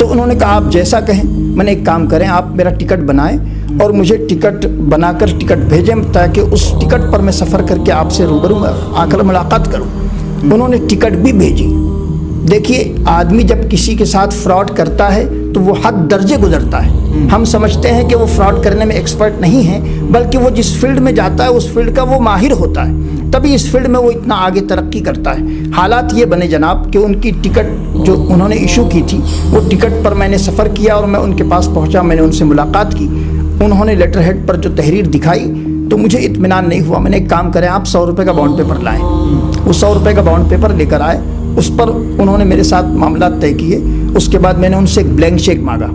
تو انہوں نے کہا آپ جیسا کہیں. میں نے ایک کام کریں, آپ میرا ٹکٹ بنائیں اور مجھے ٹکٹ بنا کر ٹکٹ بھیجیں تاکہ اس ٹکٹ پر میں سفر کر کے آپ سے روبرو آ کر ملاقات کروں. انہوں نے ٹکٹ بھی بھیجی. دیکھیے آدمی جب کسی کے ساتھ فراڈ کرتا ہے تو وہ حد درجے گزرتا ہے. ہم سمجھتے ہیں کہ وہ فراڈ کرنے میں ایکسپرٹ نہیں ہے, بلکہ وہ جس فیلڈ میں جاتا ہے اس فیلڈ کا وہ ماہر ہوتا ہے, تبھی اس فیلڈ میں وہ اتنا آگے ترقی کرتا ہے. حالات یہ بنے جناب کہ ان کی ٹکٹ جو انہوں نے ایشو کی تھی, وہ ٹکٹ پر میں نے سفر کیا اور میں ان کے پاس پہنچا, میں نے ان سے ملاقات کی. انہوں نے لیٹر ہیڈ پر جو تحریر دکھائی تو مجھے اطمینان نہیں ہوا. میں نے ایک کام کریں, آپ 100 روپے کا بانڈ پیپر لائیں. وہ 100 روپے کا بانڈ پیپر لے کر آئے, اس پر انہوں نے میرے ساتھ معاملات طے کیے. اس کے بعد میں نے ان سے ایک بلینک چیک مانگا,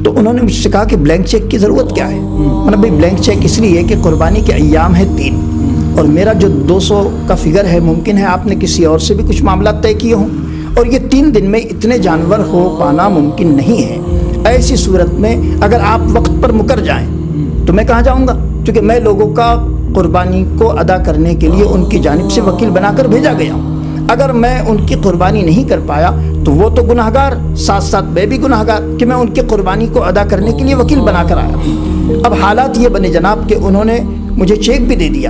تو انہوں نے مجھ سے کہا کہ بلینک چیک کی ضرورت کیا ہے. میں نے بھائی بلینک چیک اس لیے کہ قربانی کے ایام ہیں 3 اور میرا جو 200 کا فگر ہے, ممکن ہے آپ نے کسی اور سے بھی کچھ معاملات طے کیے ہوں, اور یہ 3 دن میں اتنے جانور ہو پانا ممکن نہیں ہے. ایسی صورت میں اگر آپ وقت پر مکر جائیں تو میں کہاں جاؤں گا, کیونکہ میں لوگوں کا قربانی کو ادا کرنے کے لیے ان کی جانب سے وکیل بنا کر بھیجا گیا ہوں. اگر میں ان کی قربانی نہیں کر پایا تو وہ تو گناہ گار, ساتھ ساتھ میں بھی گناہ گار کہ میں ان کی قربانی کو ادا کرنے کے لیے وکیل بنا کر آیا. اب حالات یہ بنے جناب کہ انہوں نے مجھے چیک بھی دے دیا,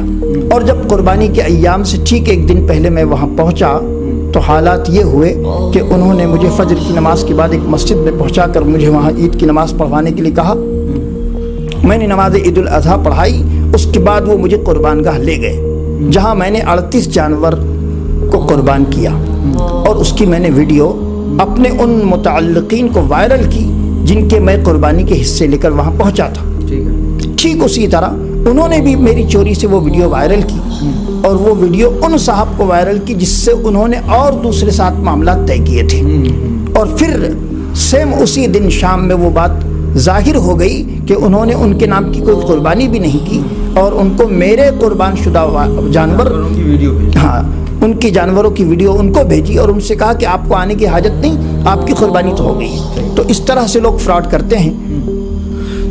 اور جب قربانی کے ایام سے ٹھیک 1 دن پہلے میں وہاں پہنچا تو حالات یہ ہوئے کہ انہوں نے مجھے فجر کی نماز کے بعد ایک مسجد میں پہنچا کر مجھے وہاں عید کی نماز پڑھوانے کے لیے کہا. میں نے نماز عید الاضحیٰ پڑھائی. اس کے بعد وہ مجھے قربان گاہ لے گئے, جہاں میں نے 38 جانور کو قربان کیا, اور اس کی میں نے ویڈیو اپنے ان متعلقین کو وائرل کی جن کے میں قربانی کے حصے لے کر وہاں پہنچا تھا. ٹھیک اسی طرح انہوں نے بھی میری چوری سے وہ ویڈیو وائرل کی, اور وہ ویڈیو ان صاحب کو وائرل کی جس سے انہوں نے اور دوسرے ساتھ معاملات طے کیے تھے. اور پھر سیم اسی دن شام میں وہ بات ظاہر ہو گئی کہ انہوں نے ان کے نام کی کوئی قربانی بھی نہیں کی, اور ان کو میرے قربان شدہ جانور ان کی جانوروں کی ویڈیو ان کو بھیجی, اور ان سے کہا کہ آپ کو آنے کی حاجت نہیں, آپ کی قربانی تو ہو گئی. تو اس طرح سے لوگ فراڈ کرتے ہیں.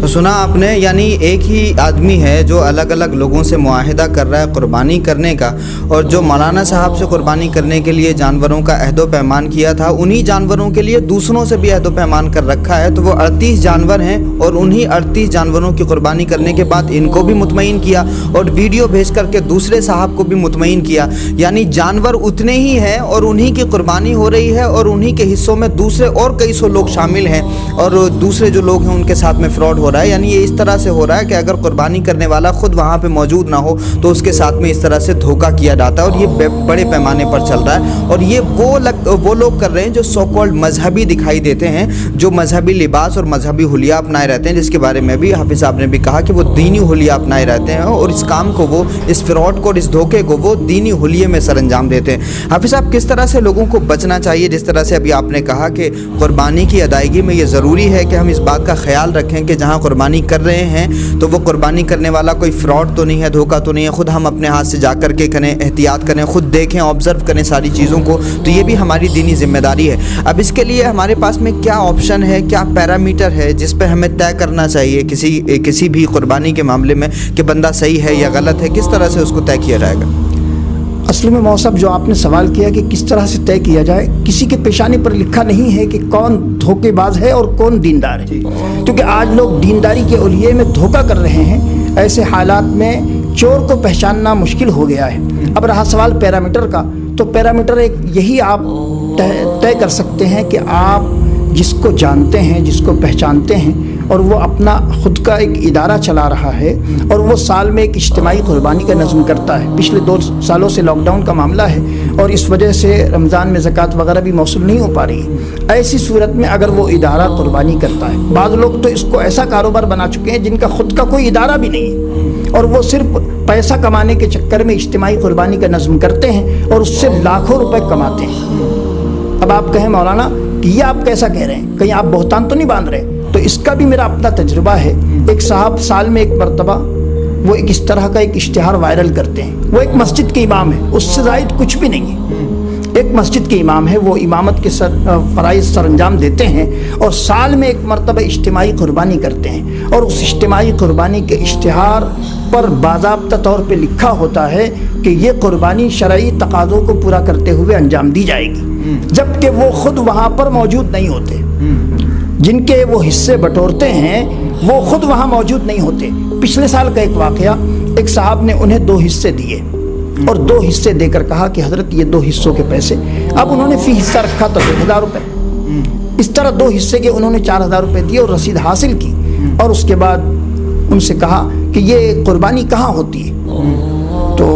تو سنا آپ نے, یعنی ایک ہی آدمی ہے جو الگ الگ لوگوں سے معاہدہ کر رہا ہے قربانی کرنے کا, اور جو مولانا صاحب سے قربانی کرنے کے لیے جانوروں کا عہد و پیمان کیا تھا, انہی جانوروں کے لیے دوسروں سے بھی عہد و پیمان کر رکھا ہے. تو وہ 38 جانور ہیں, اور انہی 38 جانوروں کی قربانی کرنے کے بعد ان کو بھی مطمئن کیا, اور ویڈیو بھیج کر کے دوسرے صاحب کو بھی مطمئن کیا. یعنی جانور اتنے ہی ہیں اور انہی کی قربانی ہو رہی ہے, اور انہی کے حصوں میں دوسرے اور کئی سو لوگ شامل ہیں, اور دوسرے جو لوگ ہیں ان کے ساتھ میں فراڈ ہو رہا ہے. یعنی یہ اس طرح سے ہو رہا ہے کہ اگر قربانی کرنے والا خود وہاں پہ موجود نہ ہو تو اس کے ساتھ میں اس طرح سے دھوکہ کیا جاتا ہے, اور یہ بڑے پیمانے پر چل رہا ہے. اور یہ وہ لوگ کر رہے ہیں جو سو کالڈ مذہبی دکھائی دیتے ہیں, جو مذہبی لباس اور مذہبی حلیہ اپنائے رہتے ہیں, جس کے بارے میں بھی حافظ صاحب نے بھی کہا کہ وہ دینی حلیہ اپنائے رہتے ہیں, اور اس کام کو وہ, اس فراڈ کو اور اس دھوکے کو وہ دینی حلیے میں سر انجام دیتے ہیں. حافظ صاحب, کس طرح سے لوگوں کو بچنا چاہیے؟ جس طرح سے ابھی آپ نے کہا کہ قربانی کی ادائیگی میں یہ ضروری ہے کہ ہم اس بات کا خیال رکھیں کہ جہاں قربانی کر رہے ہیں تو وہ قربانی کرنے والا کوئی فراڈ تو نہیں ہے, دھوکہ تو نہیں ہے, خود ہم اپنے ہاتھ سے جا کر کے کریں, احتیاط کریں, خود دیکھیں, آبزرو کریں ساری چیزوں کو. تو یہ بھی ہماری دینی ذمہ داری ہے. اب اس کے لیے ہمارے پاس میں کیا آپشن ہے, کیا پیرامیٹر ہے جس پہ ہمیں طے کرنا چاہیے کسی بھی قربانی کے معاملے میں کہ بندہ صحیح ہے یا غلط ہے, کس طرح سے اس کو طے کیا جائے گا؟ اصل میں موصف جو آپ نے سوال کیا کہ کس طرح سے طے کیا جائے, کسی کے پیشانی پر لکھا نہیں ہے کہ کون دھوکے باز ہے اور کون دیندار ہے, کیونکہ آج لوگ دینداری کے اولیے میں دھوکہ کر رہے ہیں. ایسے حالات میں چور کو پہچاننا مشکل ہو گیا ہے. اب رہا سوال پیرامیٹر کا, تو پیرامیٹر ایک یہی آپ طے کر سکتے ہیں کہ آپ جس کو جانتے ہیں, جس کو پہچانتے ہیں, اور وہ اپنا خود کا ایک ادارہ چلا رہا ہے, اور وہ سال میں ایک اجتماعی قربانی کا نظم کرتا ہے. پچھلے 2 سالوں سے لاک ڈاؤن کا معاملہ ہے, اور اس وجہ سے رمضان میں زکوٰۃ وغیرہ بھی موصول نہیں ہو پا رہی ہے. ایسی صورت میں اگر وہ ادارہ قربانی کرتا ہے, بعض لوگ تو اس کو ایسا کاروبار بنا چکے ہیں جن کا خود کا کوئی ادارہ بھی نہیں ہے, اور وہ صرف پیسہ کمانے کے چکر میں اجتماعی قربانی کا نظم کرتے ہیں اور اس سے لاکھوں روپے کماتے ہیں. اب آپ کہیں مولانا کہ یہ آپ کیسا کہہ رہے ہیں, کہیں آپ بہتان تو نہیں باندھ رہے؟ تو اس کا بھی میرا اپنا تجربہ ہے. ایک صاحب سال میں ایک مرتبہ وہ ایک اس طرح کا ایک اشتہار وائرل کرتے ہیں. وہ ایک مسجد کے امام ہے, اس سے زائد کچھ بھی نہیں ہے, ایک مسجد کے امام ہے, وہ امامت کے فرائض سر انجام دیتے ہیں, اور سال میں ایک مرتبہ اجتماعی قربانی کرتے ہیں. اور اس اجتماعی قربانی کے اشتہار پر باضابطہ طور پہ لکھا ہوتا ہے کہ یہ قربانی شرعی تقاضوں کو پورا کرتے ہوئے انجام دی جائے گی، جبکہ وہ خود وہاں پر موجود نہیں ہوتے، جن کے وہ حصے بٹورتے ہیں وہ خود وہاں موجود نہیں ہوتے۔ پچھلے سال کا ایک واقعہ، ایک صاحب نے انہیں 2 حصے دیے اور 2 حصے دے کر کہا کہ حضرت یہ 2 حصوں کے پیسے، اب انہوں نے فی حصہ رکھا تو 2000 روپے، اس طرح 2 حصے کے انہوں نے 4000 روپے دیے اور رسید حاصل کی، اور اس کے بعد ان سے کہا کہ یہ قربانی کہاں ہوتی ہے؟ تو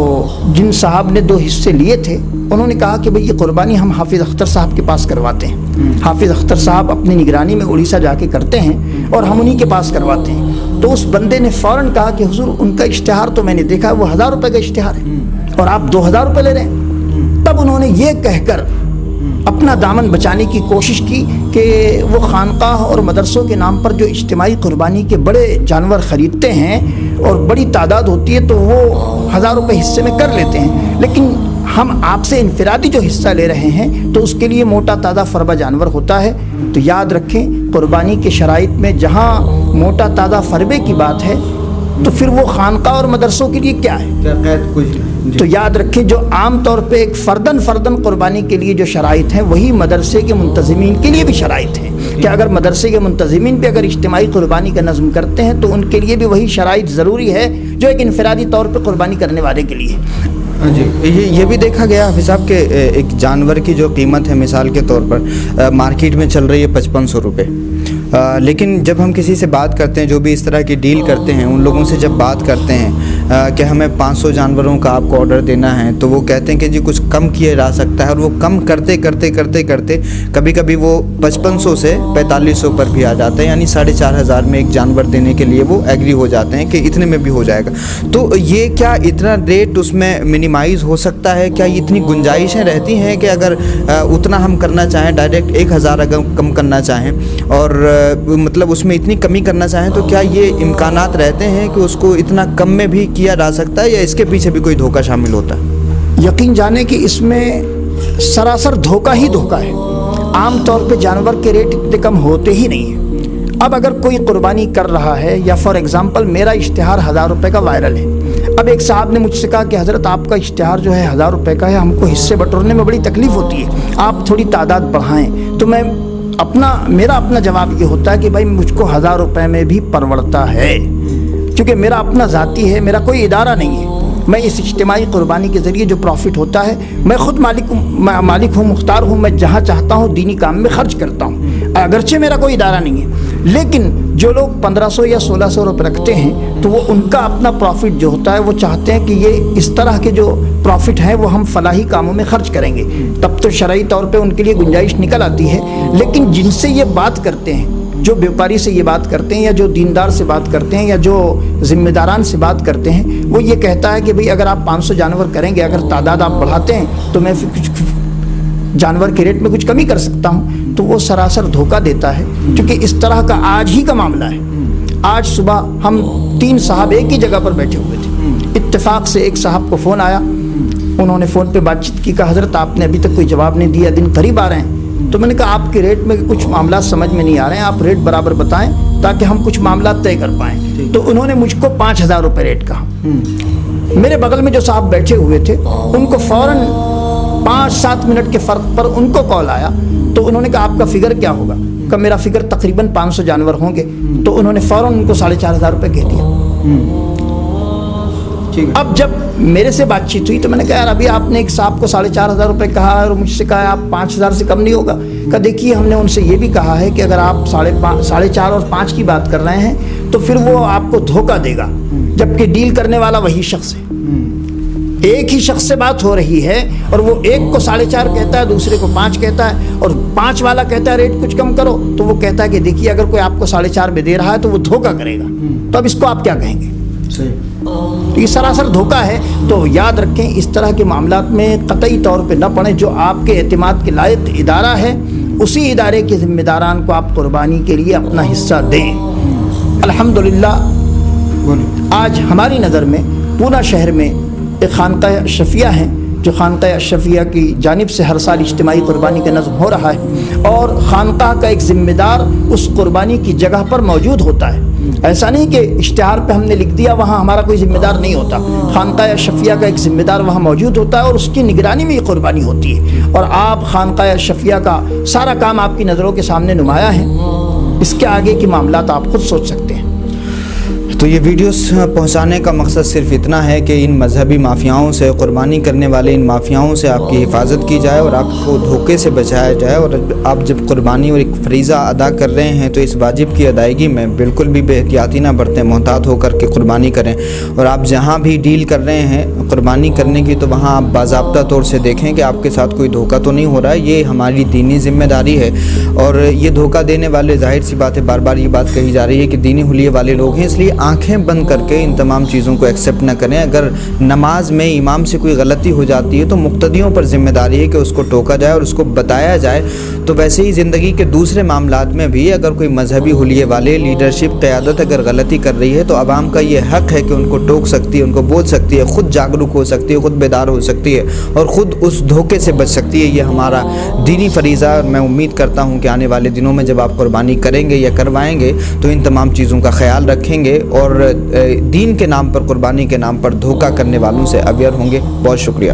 جن صاحب نے 2 حصے لیے تھے انہوں نے کہا کہ بھئی یہ قربانی ہم حافظ اختر صاحب کے پاس کرواتے ہیں، حافظ اختر صاحب اپنی نگرانی میں اڑیسہ جا کے کرتے ہیں اور ہم انہی کے پاس کرواتے ہیں۔ تو اس بندے نے فوراً کہا کہ حضور ان کا اشتہار تو میں نے دیکھا وہ 1000 روپے کا اشتہار ہے اور آپ 2000 روپے لے رہے ہیں۔ تب انہوں نے یہ کہہ کر اپنا دامن بچانے کی کوشش کی کہ وہ خانقاہ اور مدرسوں کے نام پر جو اجتماعی قربانی کے بڑے جانور خریدتے ہیں اور بڑی تعداد ہوتی ہے تو وہ 1000 روپے حصے میں کر لیتے ہیں، لیکن ہم آپ سے انفرادی جو حصہ لے رہے ہیں تو اس کے لیے موٹا تازہ فربہ جانور ہوتا ہے۔ تو یاد رکھیں قربانی کے شرائط میں جہاں موٹا تازہ فربے کی بات ہے تو پھر وہ خانقاہ اور مدرسوں کے لیے کیا ہے؟ کیا قید کچھ؟ تو یاد رکھیں جو عام طور پہ ایک فردن قربانی کے لیے جو شرائط ہیں وہی مدرسے کے منتظمین کے لیے بھی شرائط ہیں کہ اگر مدرسے کے منتظمین بھی اگر اجتماعی قربانی کا نظم کرتے ہیں تو ان کے لیے بھی وہی شرائط ضروری ہے جو ایک انفرادی طور پہ قربانی کرنے والے کے لیے ہے۔ جی یہ بھی دیکھا گیا حافظ صاحب کہ ایک جانور کی جو قیمت ہے مثال کے طور پر مارکیٹ میں چل رہی ہے 5500 روپے، لیکن جب ہم کسی سے بات کرتے ہیں جو بھی اس طرح کی ڈیل کرتے ہیں ان لوگوں سے جب بات کرتے ہیں کہ ہمیں 500 جانوروں کا آپ کو آرڈر دینا ہے تو وہ کہتے ہیں کہ جی کچھ کم کیا جا سکتا ہے، اور وہ کم کرتے کبھی کبھی وہ 5500 سے 4500 پر بھی آ جاتا ہے، یعنی 4500 میں ایک جانور دینے کے لیے وہ ایگری ہو جاتے ہیں کہ اتنے میں بھی ہو جائے گا۔ تو یہ کیا اتنا ریٹ اس میں منیمائز ہو سکتا ہے؟ کیا اتنی گنجائشیں رہتی ہیں کہ اگر اتنا ہم کرنا چاہیں ڈائریکٹ 1000 اگر کم کرنا چاہیں اور مطلب اس میں اتنی کمی کرنا چاہیں تو کیا یہ امکانات رہتے ہیں کہ اس کو اتنا کم میں بھی کیا جا سکتا ہے، یا اس کے پیچھے بھی کوئی دھوکہ شامل ہوتا ہے؟ یقین جانے کہ اس میں سراسر دھوکہ ہی دھوکہ ہے۔ عام طور پہ جانور کے ریٹ اتنے کم ہوتے ہی نہیں ہیں۔ اب اگر کوئی قربانی کر رہا ہے یا فار ایگزامپل میرا اشتہار 1000 روپے کا وائرل ہے، اب ایک صاحب نے مجھ سے کہا کہ حضرت آپ کا اشتہار جو ہے 1000 روپے کا ہے، ہم کو حصے بٹورنے میں بڑی تکلیف ہوتی ہے، آپ تھوڑی تعداد بڑھائیں۔ تو میرا اپنا جواب یہ ہوتا ہے کہ بھائی مجھ کو 1000 روپے میں بھی پروڑتا ہے، کیونکہ میرا اپنا ذاتی ہے، میرا کوئی ادارہ نہیں ہے۔ میں اس اجتماعی قربانی کے ذریعے جو پروفٹ ہوتا ہے میں خود مالک ہوں، مختار ہوں، میں جہاں چاہتا ہوں دینی کام میں خرچ کرتا ہوں، اگرچہ میرا کوئی ادارہ نہیں ہے۔ لیکن جو لوگ 1500 یا 1600 روپے رکھتے ہیں تو وہ ان کا اپنا پروفٹ جو ہوتا ہے وہ چاہتے ہیں کہ یہ اس طرح کے جو پروفٹ ہیں وہ ہم فلاحی کاموں میں خرچ کریں گے، تب تو شرعی طور پہ ان کے لیے گنجائش نکل آتی ہے۔ لیکن جن سے یہ بات کرتے ہیں، جو بیوپاری سے یہ بات کرتے ہیں یا جو دیندار سے بات کرتے ہیں یا جو ذمہ داران سے بات کرتے ہیں، وہ یہ کہتا ہے کہ بھئی اگر آپ 500 جانور کریں گے، اگر تعداد آپ بڑھاتے ہیں تو میں پھر کچھ جانور کے ریٹ میں کچھ کمی کر سکتا ہوں۔ تو وہ سراسر دھوکہ دیتا ہے، کیونکہ اس طرح کا آج ہی کا معاملہ ہے۔ آج صبح ہم 3 صاحب ایک ہی جگہ پر بیٹھے ہوئے تھے، اتفاق سے ایک صاحب کو فون آیا، انہوں نے فون پہ بات چیت کی، کہا حضرت آپ نے ابھی تک کوئی جواب نہیں دیا، دن قریب آ رہے ہیں۔ تو میں نے کہا آپ کے ریٹ میں کچھ معاملات سمجھ میں نہیں آ رہے ہیں، آپ ریٹ برابر بتائیں تاکہ ہم کچھ معاملات طے کر پائیں۔ تو انہوں نے مجھ کو 5000 روپے ریٹ کہا۔ میرے بغل میں جو صاحب بیٹھے ہوئے تھے ان کو فوراً 5-7 منٹ کے فرق پر ان کو کال آیا، تو انہوں نے کہا آپ کا فگر کیا ہوگا؟ کہ میرا فگر تقریباً 500 جانور ہوں گے۔ تو انہوں نے فوراً ان کو 4500 روپے کہہ دیا۔ اب جب میرے سے بات چیت ہوئی تو میں نے کہا یار ابھی آپ نے ایک صاحب کو 4500 روپے کہا اور مجھ سے کہا آپ 5000 سے کم نہیں ہوگا۔ کہا دیکھیے ہم نے ان سے یہ بھی کہا ہے کہ اگر آپ 4.5 اور 5 کی بات کر رہے ہیں تو پھر وہ آپ کو دھوکہ دے گا، جبکہ ڈیل کرنے والا وہی شخص ہے۔ ایک ہی شخص سے بات ہو رہی ہے اور وہ ایک کو 4.5 کہتا ہے، دوسرے کو 5 کہتا ہے، اور 5 والا کہتا ہے ریٹ کچھ کم کرو، تو وہ کہتا ہے کہ دیکھیے اگر کوئی آپ کو 4.5 میں دے رہا ہے تو وہ دھوکہ کرے گا۔ تو اب اس کو آپ کیا کہیں گے؟ تو یہ سراسر دھوکہ ہے۔ تو یاد رکھیں اس طرح کے معاملات میں قطعی طور پہ نہ پڑیں۔ جو آپ کے اعتماد کے لائق ادارہ ہے اسی ادارے کے ذمہ داران کو آپ قربانی کے لیے اپنا حصہ دیں۔ الحمدللہ آج ہماری نظر میں پورا شہر میں ایک خانقاہ اشرفیہ ہیں، جو خانقاہ اشرفیہ کی جانب سے ہر سال اجتماعی قربانی کا نظم ہو رہا ہے، اور خانقاہ کا ایک ذمہ دار اس قربانی کی جگہ پر موجود ہوتا ہے۔ ایسا نہیں کہ اشتہار پہ ہم نے لکھ دیا وہاں ہمارا کوئی ذمہ دار نہیں ہوتا. خانقاہ اشرفیہ کا ایک ذمہ دار وہاں موجود ہوتا ہے اور اس کی نگرانی میں یہ قربانی ہوتی ہے. اور آپ خانقاہ اشرفیہ کا سارا کام آپ کی نظروں کے سامنے نمایاں ہے. اس کے آگے کے معاملات آپ خود سوچ سکتے ہیں. تو یہ ویڈیوز پہنچانے کا مقصد صرف اتنا ہے کہ ان مذہبی مافیاؤں سے، قربانی کرنے والے ان مافیاؤں سے آپ کی حفاظت کی جائے اور آپ کو دھوکے سے بچایا جائے. اور آپ جب قربانی اور ایک فریضہ ادا کر رہے ہیں تو اس واجب کی ادائیگی میں بالکل بھی بے احتیاطی نہ برتیں، محتاط ہو کر کے قربانی کریں. اور آپ جہاں بھی ڈیل کر رہے ہیں قربانی کرنے کی تو وہاں آپ باضابطہ طور سے دیکھیں کہ آپ کے ساتھ کوئی دھوکہ تو نہیں ہو رہا ہے. یہ ہماری دینی ذمہ داری ہے. اور یہ دھوکہ دینے والے، ظاہر سی بات ہے، بار بار یہ بات کہی جا رہی ہے کہ دینی حلیے والے لوگ ہیں، اس لیے آنکھیں بند کر کے ان تمام چیزوں کو ایکسیپٹ نہ کریں. اگر نماز میں امام سے کوئی غلطی ہو جاتی ہے تو مقتدیوں پر ذمہ داری ہے کہ اس کو ٹوکا جائے اور اس کو بتایا جائے. تو ویسے ہی زندگی کے دوسرے معاملات میں بھی اگر کوئی مذہبی حلیے والے، لیڈرشپ، قیادت اگر غلطی کر رہی ہے تو عوام کا یہ حق ہے کہ ان کو ٹوک سکتی ہے، ان کو بول سکتی ہے، خود جاگرک ہو سکتی ہے، خود بیدار ہو سکتی ہے اور خود اس دھوکے سے بچ سکتی ہے. یہ ہمارا دینی فریضہ. میں امید کرتا ہوں کہ آنے والے دنوں میں جب آپ قربانی کریں گے یا کروائیں گے تو ان تمام چیزوں کا خیال رکھیں گے اور دین کے نام پر، قربانی کے نام پر دھوکہ کرنے والوں سے اویئر ہوں گے. بہت شکریہ.